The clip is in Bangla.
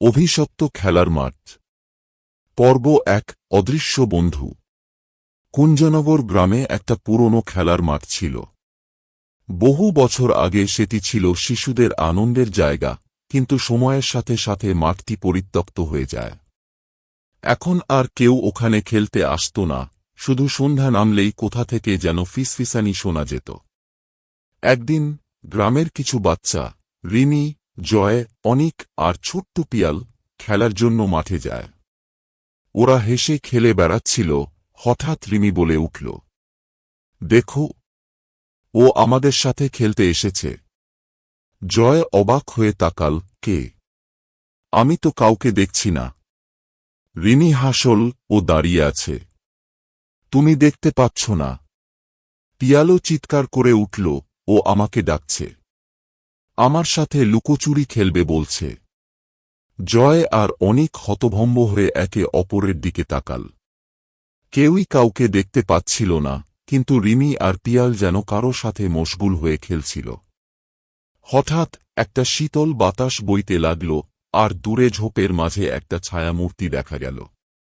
অভিশপ্ত খেলার মাঠ। পর্ব ১। অদৃশ্য বন্ধু। কুঞ্জনগর গ্রামে একটা পুরনো খেলার মাঠ ছিল। বহু বছর আগে সেটি ছিল শিশুদের আনন্দের জায়গা, কিন্তু সময়ের সাথে সাথে মাঠটি পরিত্যক্ত হয়ে যায়। এখন আর কেউ ওখানে খেলতে আসত না, শুধু সন্ধ্যা নামলেই কোথা থেকে যেন ফিসফিসানি শোনা যেত। একদিন গ্রামের কিছু বাচ্চা, রিনি, জয়, অনিক আর ছোট্ট পিয়াল খেলার জন্য মাঠে যায়। ওরা হেসে খেলে বেড়াচ্ছিল, হঠাৎ রিমি বলে উঠল, দেখো, ও আমাদের সাথে খেলতে এসেছে। জয় অবাক হয়ে তাকাল, কে? আমি তো কাউকে দেখছি না। রিনি হাসল, ও দাঁড়িয়ে আছে। তুমি দেখতে পাচ্ছ না? পিয়ালো চিৎকার করে উঠল, ও আমাকে ডাকছে। আমার সাথে লুকোচুরি খেলবে বলছে। জয় আর অনেক হতভম্ব হয়ে একে অপরের দিকে তাকাল। কেউই কাউকে দেখতে পাচ্ছিল না, কিন্তু রিমি আর পিয়াল যেন কারো সাথে মশগুল হয়ে খেলছিল। হঠাৎ একটা শীতল বাতাস বইতে লাগল, আর দূরে ঝোপের মাঝে একটা ছায়ামূর্তি দেখা গেল।